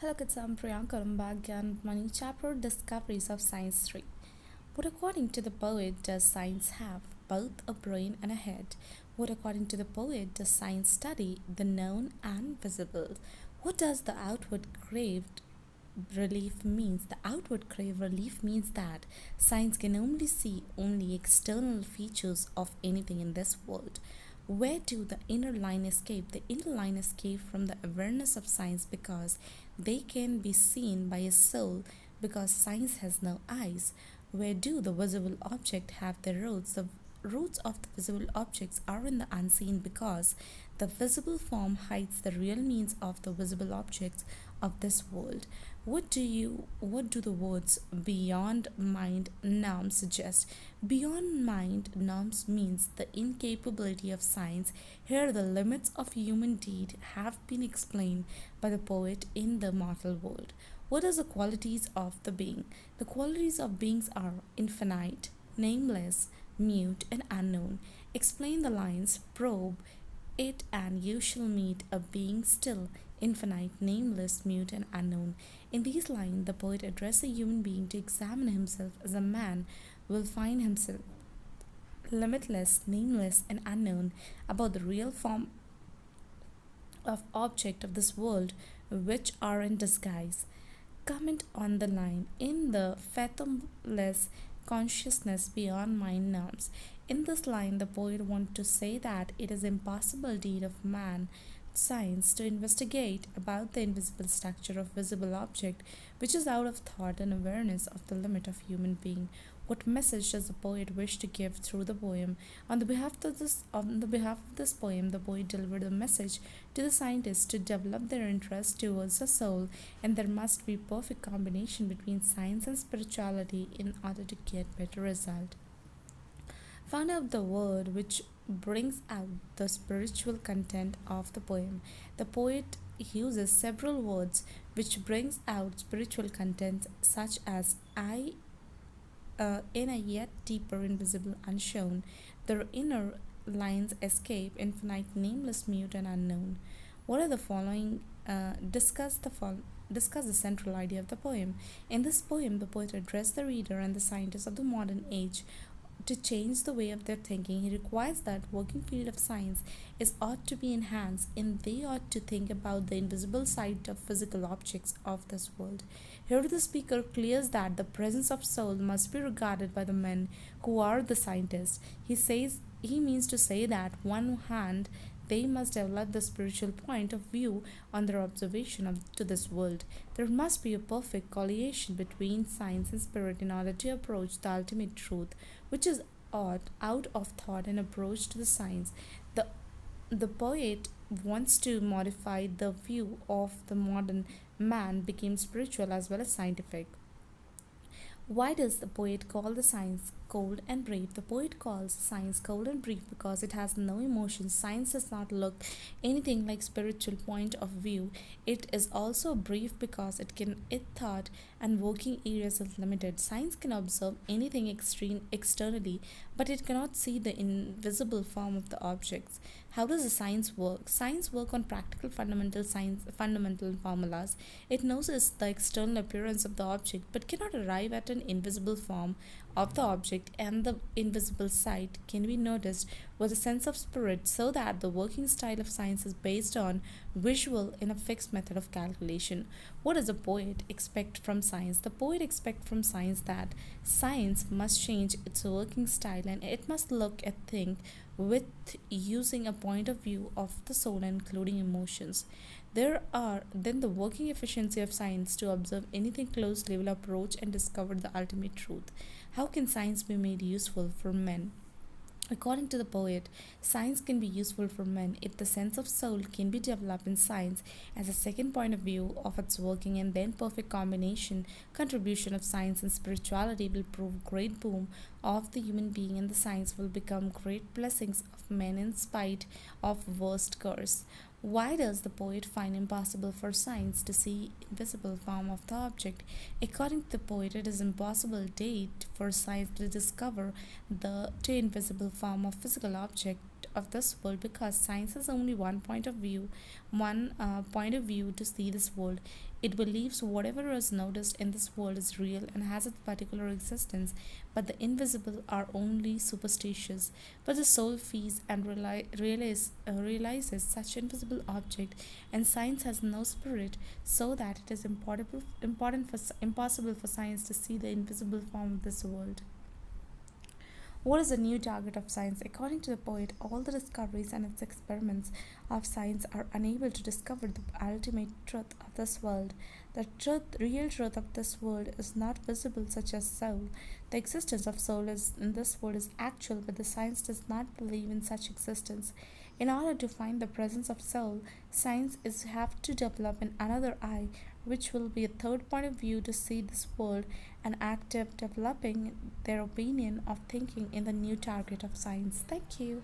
Hello kids, I'm Priyanka. I'm back and my new chapter Discoveries of Science 3. What according to the poet does science have? Both a brain and a head. What according to the poet does science study? The known and visible. What does the outward craved relief means? The outward crave relief means that science can only see only external features of anything in this world. Where do the inner line escape? The inner line escape from the awareness of science because they can be seen by a soul because science has no eyes. Where do the visible object have their roots? The roots of the visible objects are in the unseen because the visible form hides the real means of the visible objects of this world. What do the words beyond mind norms suggest? Beyond mind norms means the incapability of science. Here the limits of human deed have been explained by the poet in the mortal world. What are the qualities of the being? The qualities of beings are infinite, nameless, mute, and unknown. Explain the lines, probe it, and you shall meet a being still, infinite, nameless, mute, and unknown. In these lines, the poet addresses a human being to examine himself as a man will find himself limitless, nameless, and unknown about the real form of object of this world which are in disguise. Comment on the line in the fathomless consciousness beyond mind norms. In this line, the poet wants to say that it is impossible deed of man science to investigate about the invisible structure of visible object which is out of thought and awareness of the limit of human being. What message does the poet wish to give through the poem? On the behalf of this poem, the poet delivered the message to the scientists to develop their interest towards the soul, and there must be perfect combination between science and spirituality in order to get better result. Found out the word which brings out the spiritual content of the poem. The poet uses several words which brings out spiritual content such as I in a yet deeper invisible unshown. The inner lines escape infinite nameless mute and unknown. What are the following discuss the central idea of the poem. In this poem, the poet addressed the reader and the scientists of the modern age to change the way of their thinking. He requires that working field of science is ought to be enhanced and they ought to think about the invisible side of physical objects of this world. Here the speaker clears that the presence of soul must be regarded by the men who are the scientists. He means to say that one hand they must develop the spiritual point of view on their observation to this world. There must be a perfect correlation between science and spirit in order to approach the ultimate truth, which is out of thought and approach to the science. The the poet wants to modify the view of the modern man became spiritual as well as scientific. Why does the poet call the science cold and brief? The poet calls science cold and brief because it has no emotions. Science does not look anything like spiritual point of view. It is also brief because it thought and working areas is limited. Science can observe anything extreme externally, but it cannot see the invisible form of the objects. How does the science work? Science work on practical fundamental formulas. It knows the external appearance of the object but cannot arrive at an invisible form of the object, and the invisible side can be noticed with a sense of spirit, so that the working style of science is based on visual in a fixed method of calculation. What does a poet expect from science? The poet expects from science that science must change its working style and it must look at things with using a point of view of the soul including emotions. There are then the working efficiency of science to observe anything closely will approach and discover the ultimate truth. How can science be made useful for men? According to the poet, science can be useful for men if the sense of soul can be developed in science as a second point of view of its working, and then perfect combination contribution of science and spirituality will prove great boom of the human being, and the science will become great blessings of men in spite of worst curse. Why does the poet find impossible for science to see invisible form of the object? According to the poet, it is impossible date for science to discover the invisible form of physical object of this world because science has only one point of view to see this world. It believes whatever is noticed in this world is real and has its particular existence, but the invisible are only superstitious. But the soul feels and realizes such invisible object, and science has no spirit, so that it is impossible for science to see the invisible form of this world. What is the new target of science? According to the poet, all the discoveries and its experiments of science are unable to discover the ultimate truth of this world. The real truth of this world, is not visible, such as soul. The existence of soul is in this world is actual, but the science does not believe in such existence. In order to find the presence of soul, science is have to develop in another eye, which will be a third point of view to see this world, and active developing their opinion of thinking in the new target of science. Thank you.